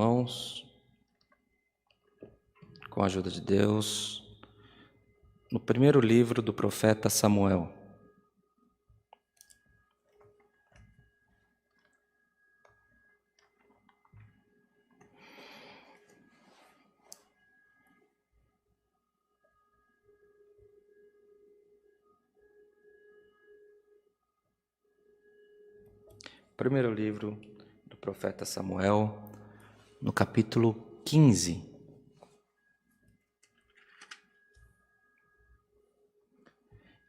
Irmãos, com a ajuda de Deus, no primeiro livro do profeta Samuel. Primeiro livro do profeta Samuel, no capítulo 15.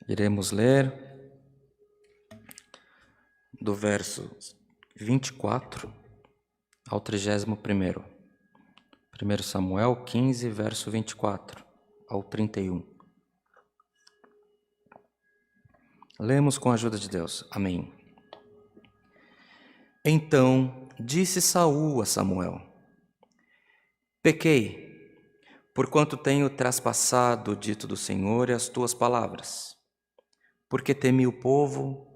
Iremos ler do verso 24 ao 31º. 1 Samuel 15, verso 24 ao 31. Lemos com a ajuda de Deus. Amém. Então disse Saul a Samuel: Pequei, porquanto tenho traspassado o dito do Senhor e as tuas palavras, porque temi o povo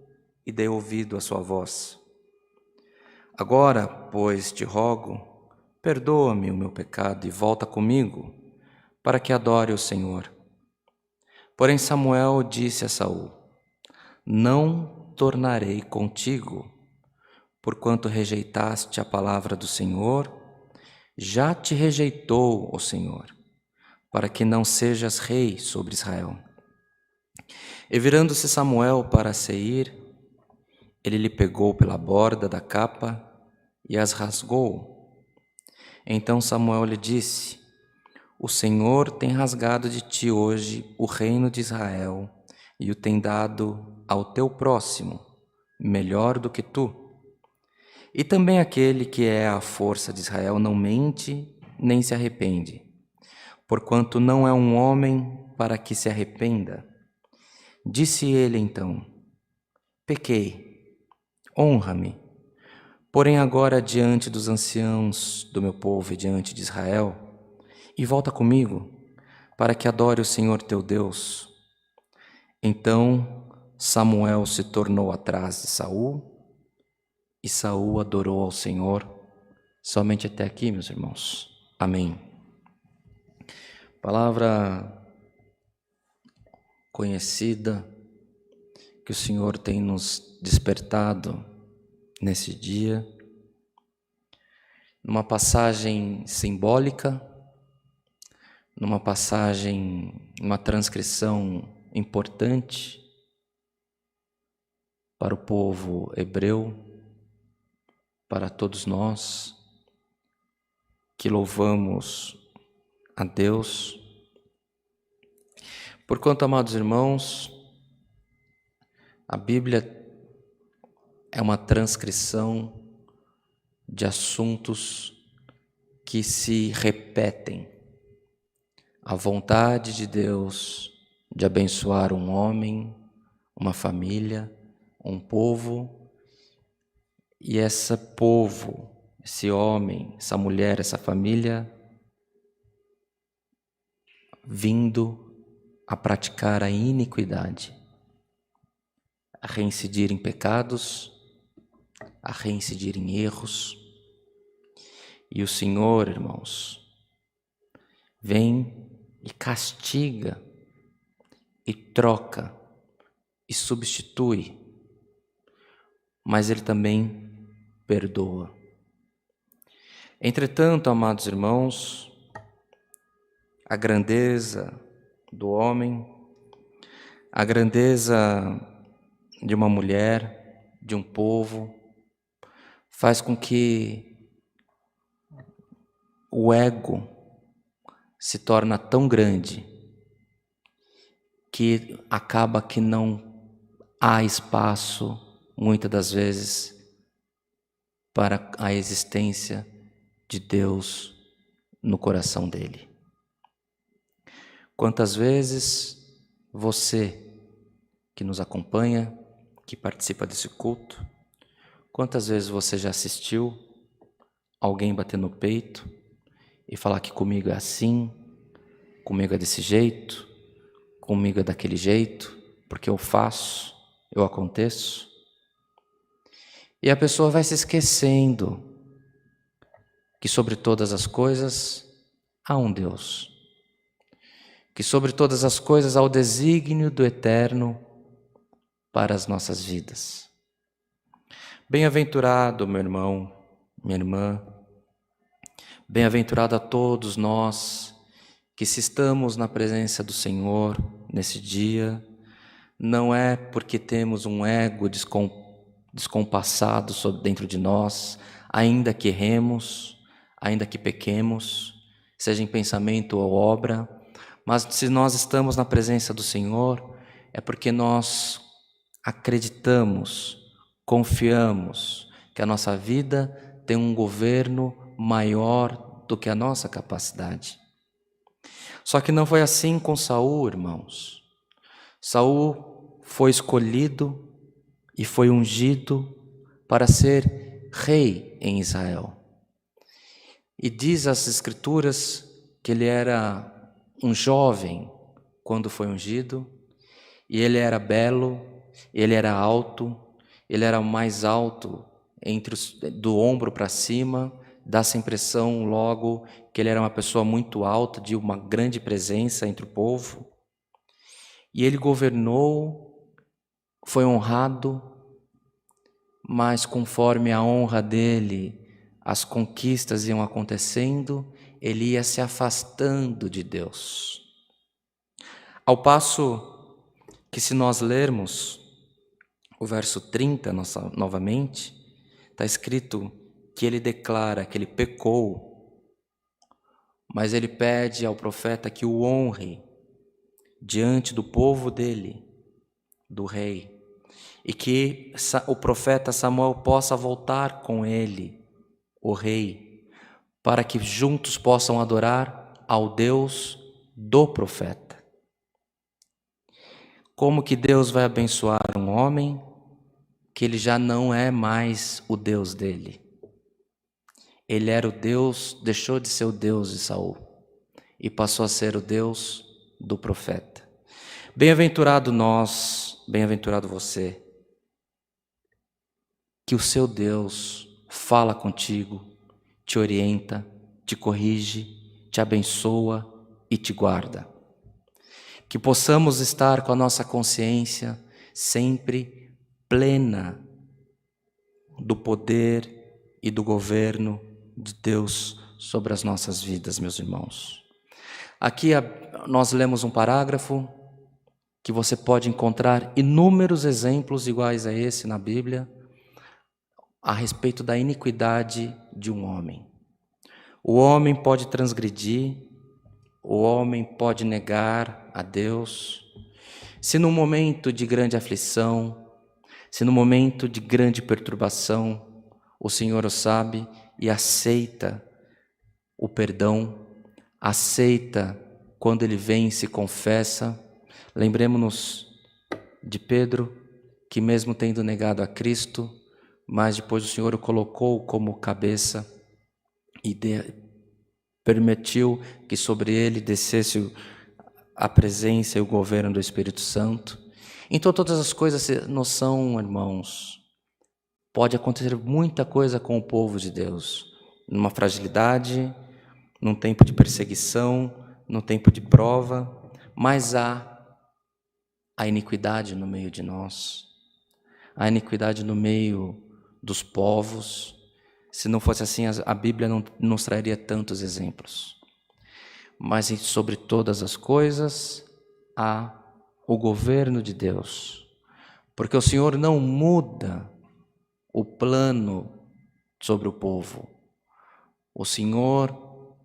e dei ouvido à sua voz. Agora, pois, te rogo, perdoa-me o meu pecado e volta comigo, para que adore o Senhor. Porém Samuel disse a Saul: Não tornarei contigo, porquanto rejeitaste a palavra do Senhor. Já te rejeitou o Senhor, para que não sejas rei sobre Israel. E virando-se Samuel para Seir, ele lhe pegou pela borda da capa e as rasgou. Então Samuel lhe disse: O Senhor tem rasgado de ti hoje o reino de Israel e o tem dado ao teu próximo, melhor do que tu. E também aquele que é a força de Israel não mente nem se arrepende, porquanto não é um homem para que se arrependa. Disse ele então: Pequei, honra-me. Porém agora diante dos anciãos do meu povo e diante de Israel, e volta comigo, para que adore o Senhor teu Deus. Então Samuel se tornou atrás de Saul, e Saul adorou ao Senhor. Somente até aqui, meus irmãos. Amém. Palavra conhecida que o Senhor tem nos despertado nesse dia, numa passagem simbólica, numa passagem, uma transcrição importante para o povo hebreu, para todos nós que louvamos a Deus. Porquanto, amados irmãos, a Bíblia é uma transcrição de assuntos que se repetem. A vontade de Deus de abençoar um homem, uma família, um povo, e esse povo, esse homem, essa mulher, essa família, vindo a praticar a iniquidade, a reincidir em pecados, a reincidir em erros. E o Senhor, irmãos, vem e castiga, e troca, e substitui, mas Ele também perdoa. Entretanto, amados irmãos, a grandeza do homem, a grandeza de uma mulher, de um povo, faz com que o ego se torna tão grande que acaba que não há espaço, muitas das vezes, para a existência de Deus no coração dele. Quantas vezes você que nos acompanha, que participa desse culto, quantas vezes você já assistiu alguém bater no peito e falar que comigo é assim, comigo é desse jeito, comigo é daquele jeito, porque eu faço, eu aconteço? E a pessoa vai se esquecendo que sobre todas as coisas há um Deus, que sobre todas as coisas há o desígnio do Eterno para as nossas vidas. Bem-aventurado, meu irmão, minha irmã, bem-aventurado a todos nós que, se estamos na presença do Senhor nesse dia, não é porque temos um ego descompassado dentro de nós, ainda que erremos, ainda que pequemos, seja em pensamento ou obra, mas se nós estamos na presença do Senhor, é porque nós acreditamos, confiamos que a nossa vida tem um governo maior do que a nossa capacidade. Só que não foi assim com Saul, irmãos. Saul foi escolhido e foi ungido para ser rei em Israel. E diz as Escrituras que ele era um jovem quando foi ungido, e ele era belo, ele era alto, ele era o mais alto do ombro para cima, dá-se a impressão logo que ele era uma pessoa muito alta, de uma grande presença entre o povo. E ele governou, foi honrado, mas conforme a honra dele, as conquistas iam acontecendo, ele ia se afastando de Deus. Ao passo que, se nós lermos o verso 30 novamente, está escrito que ele declara que ele pecou, mas ele pede ao profeta que o honre diante do povo dele, do rei, e que o profeta Samuel possa voltar com ele, o rei, para que juntos possam adorar ao Deus do profeta. Como que Deus vai abençoar um homem que ele já não é mais o Deus dele? Ele era o Deus, deixou de ser o Deus de Saul e passou a ser o Deus do profeta. Bem-aventurado nós, bem-aventurado você, que o seu Deus fala contigo, te orienta, te corrige, te abençoa e te guarda. Que possamos estar com a nossa consciência sempre plena do poder e do governo de Deus sobre as nossas vidas, meus irmãos. Aqui nós lemos um parágrafo que você pode encontrar inúmeros exemplos iguais a esse na Bíblia, a respeito da iniquidade de um homem. O homem pode transgredir, o homem pode negar a Deus. Se no momento de grande aflição, se no momento de grande perturbação, o Senhor o sabe e aceita o perdão, aceita quando ele vem e se confessa. Lembremos-nos de Pedro, que mesmo tendo negado a Cristo, mas depois o Senhor o colocou como cabeça e permitiu que sobre ele descesse a presença e o governo do Espírito Santo. Então todas as coisas não são, irmãos, pode acontecer muita coisa com o povo de Deus, numa fragilidade, num tempo de perseguição, num tempo de prova, mas há a iniquidade no meio de nós, a iniquidade no meio dos povos. Se não fosse assim, a Bíblia não nos traria tantos exemplos. Mas sobre todas as coisas há o governo de Deus, porque o Senhor não muda o plano sobre o povo. O Senhor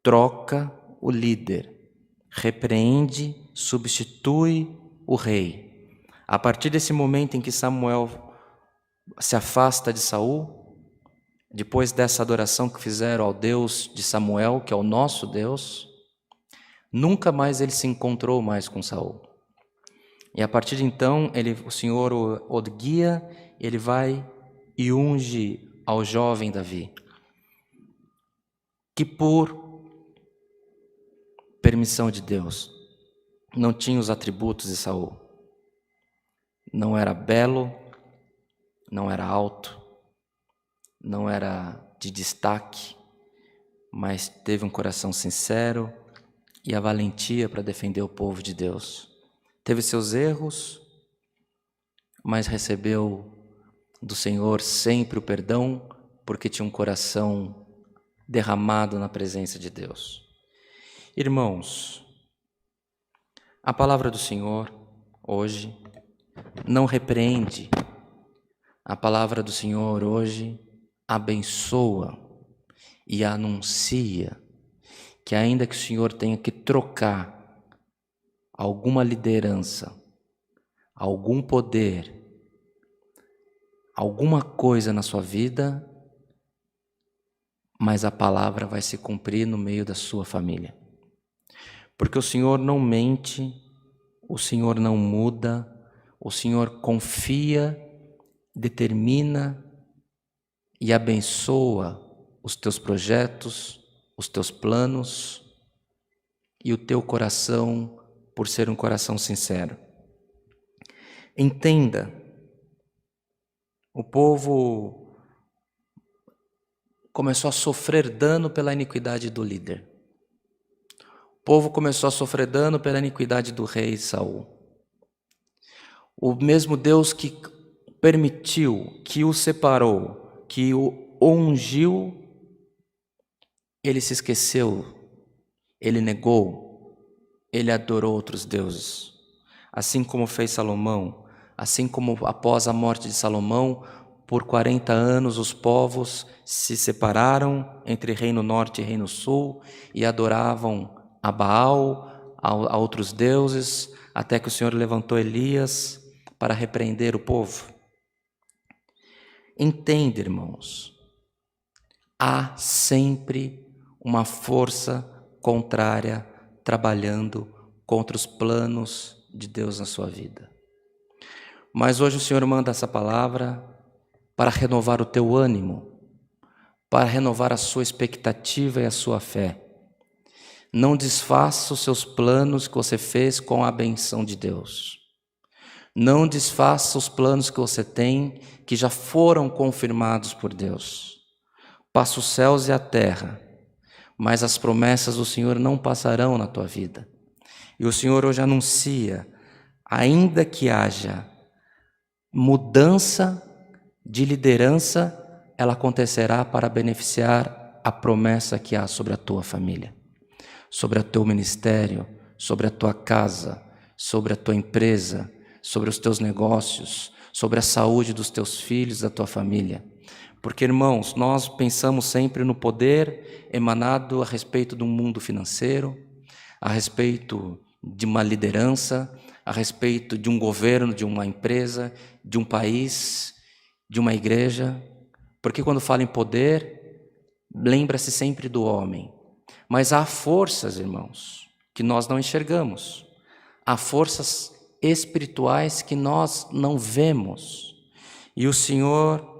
troca o líder, repreende, substitui o rei. A partir desse momento em que Samuel se afasta de Saul, depois dessa adoração que fizeram ao Deus de Samuel, que é o nosso Deus, nunca mais ele se encontrou mais com Saul. E a partir de então, o Senhor o guia, ele vai e unge ao jovem Davi, que por permissão de Deus não tinha os atributos de Saul. Não era belo, não era alto, não era de destaque, mas teve um coração sincero e a valentia para defender o povo de Deus. Teve seus erros, mas recebeu do Senhor sempre o perdão, porque tinha um coração derramado na presença de Deus. Irmãos, a palavra do Senhor hoje não repreende, a palavra do Senhor hoje abençoa e anuncia que ainda que o Senhor tenha que trocar alguma liderança, algum poder, alguma coisa na sua vida, mas a palavra vai se cumprir no meio da sua família. Porque o Senhor não mente, o Senhor não muda, o Senhor confia, determina e abençoa os teus projetos, os teus planos e o teu coração, por ser um coração sincero. Entenda, o povo começou a sofrer dano pela iniquidade do líder. O povo começou a sofrer dano pela iniquidade do rei Saul. O mesmo Deus que permitiu, que o separou, que o ungiu, ele se esqueceu, ele negou, ele adorou outros deuses. Assim como fez Salomão, assim como após a morte de Salomão, por 40 anos os povos se separaram entre Reino Norte e Reino Sul e adoravam a Baal, a outros deuses, até que o Senhor levantou Elias para repreender o povo. Entende, irmãos, há sempre uma força contrária trabalhando contra os planos de Deus na sua vida. Mas hoje o Senhor manda essa palavra para renovar o teu ânimo, para renovar a sua expectativa e a sua fé. Não desfaça os seus planos que você fez com a benção de Deus. Não desfaça os planos que você tem, que já foram confirmados por Deus. Passa os céus e a terra, mas as promessas do Senhor não passarão na tua vida. E o Senhor hoje anuncia, ainda que haja mudança de liderança, ela acontecerá para beneficiar a promessa que há sobre a tua família, sobre o teu ministério, sobre a tua casa, sobre a tua empresa, sobre os teus negócios, sobre a saúde dos teus filhos, da tua família. Porque, irmãos, nós pensamos sempre no poder emanado a respeito de um mundo financeiro, a respeito de uma liderança, a respeito de um governo, de uma empresa, de um país, de uma igreja. Porque quando fala em poder, lembra-se sempre do homem. Mas há forças, irmãos, que nós não enxergamos. Há forças espirituais que nós não vemos. E o Senhor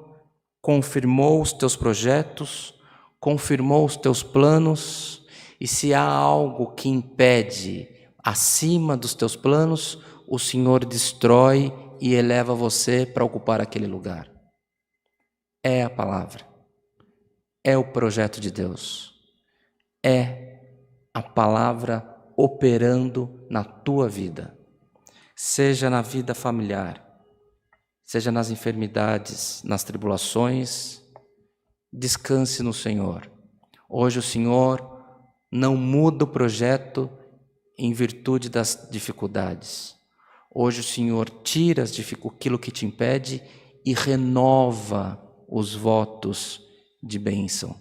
confirmou os teus projetos, confirmou os teus planos, e se há algo que impede acima dos teus planos, o Senhor destrói e eleva você para ocupar aquele lugar. É a palavra, é o projeto de Deus, é a palavra operando na tua vida, seja na vida familiar, seja nas enfermidades, nas tribulações, descanse no Senhor. Hoje o Senhor não muda o projeto em virtude das dificuldades. Hoje o Senhor tira aquilo que te impede e renova os votos de bênção,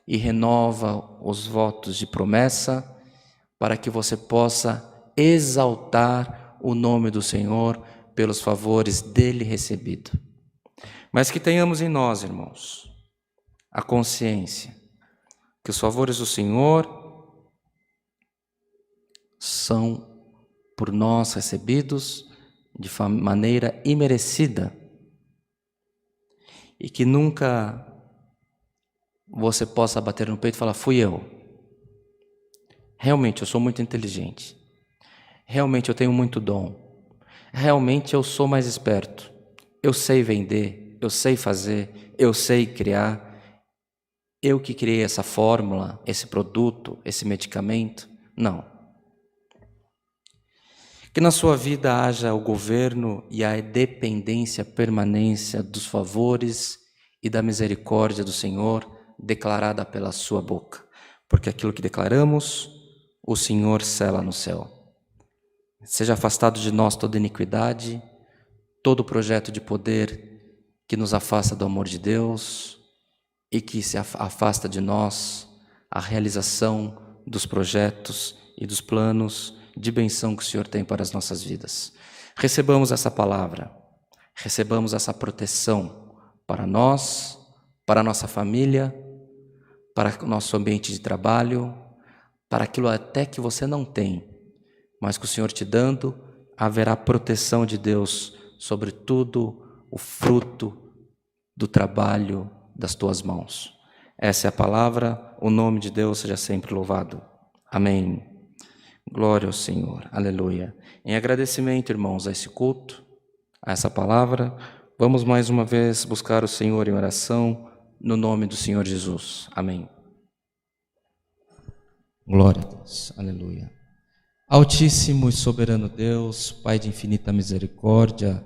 e renova os votos de promessa, para que você possa exaltar o nome do Senhor pelos favores dele recebido. Mas que tenhamos em nós, irmãos, a consciência que os favores do Senhor são por nós recebidos de maneira imerecida, e que nunca você possa bater no peito e falar: fui eu. Realmente eu sou muito inteligente. Realmente eu tenho muito dom. Realmente eu sou mais esperto. Eu sei vender, eu sei fazer, eu sei criar. eu que criei essa fórmula, esse produto, esse medicamento. Não. Que na sua vida haja o governo e a dependência, permanência dos favores e da misericórdia do Senhor declarada pela sua boca. Porque aquilo que declaramos, o Senhor sela no céu. Seja afastado de nós toda iniquidade, todo projeto de poder que nos afasta do amor de Deus e que se afasta de nós a realização dos projetos e dos planos de benção que o Senhor tem para as nossas vidas. Recebamos essa palavra, recebamos essa proteção para nós, para a nossa família, para o nosso ambiente de trabalho, para aquilo até que você não tem, mas que o Senhor te dando, haverá proteção de Deus sobre tudo o fruto do trabalho das tuas mãos. Essa é a palavra, o nome de Deus seja sempre louvado. Amém. Glória ao Senhor, aleluia. Em agradecimento, irmãos, a esse culto, a essa palavra, vamos mais uma vez buscar o Senhor em oração, no nome do Senhor Jesus. Amém. Glória a Deus, aleluia. Altíssimo e soberano Deus, Pai de infinita misericórdia,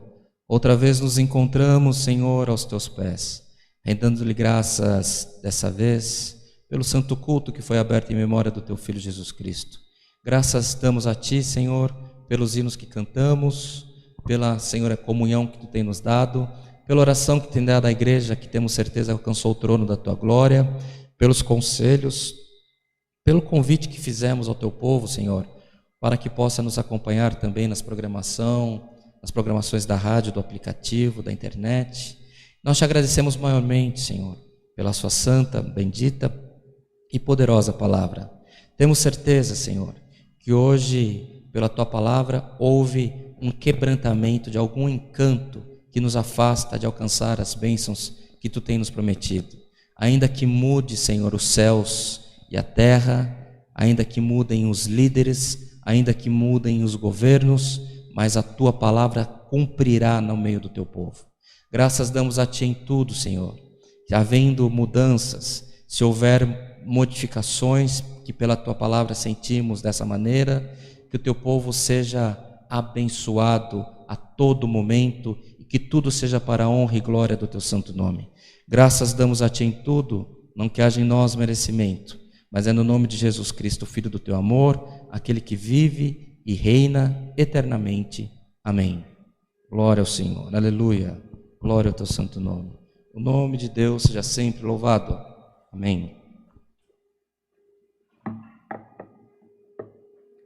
outra vez nos encontramos, Senhor, aos teus pés, rendendo-lhe graças dessa vez pelo santo culto que foi aberto em memória do teu Filho Jesus Cristo. Graças damos a Ti, Senhor, pelos hinos que cantamos, pela, Senhor, a comunhão que Tu tem nos dado, pela oração que tem dado à igreja, que temos certeza alcançou o trono da Tua glória, pelos conselhos, pelo convite que fizemos ao Teu povo, Senhor, para que possa nos acompanhar também nas programações da rádio, do aplicativo, da internet. Nós Te agradecemos maiormente, Senhor, pela Sua santa, bendita e poderosa palavra. Temos certeza, Senhor, que hoje, pela Tua palavra, houve um quebrantamento de algum encanto que nos afasta de alcançar as bênçãos que Tu tem nos prometido. Ainda que mude, Senhor, os céus e a terra, ainda que mudem os líderes, ainda que mudem os governos, mas a Tua palavra cumprirá no meio do Teu povo. Graças damos a Ti em tudo, Senhor. Que havendo mudanças, se houver modificações, que pela Tua palavra sentimos dessa maneira, que o Teu povo seja abençoado a todo momento e que tudo seja para a honra e glória do Teu santo nome. Graças damos a Ti em tudo, não que haja em nós merecimento, mas é no nome de Jesus Cristo, Filho do Teu amor, aquele que vive e reina eternamente. Amém. Glória ao Senhor, aleluia, glória ao Teu santo nome. O nome de Deus seja sempre louvado. Amém.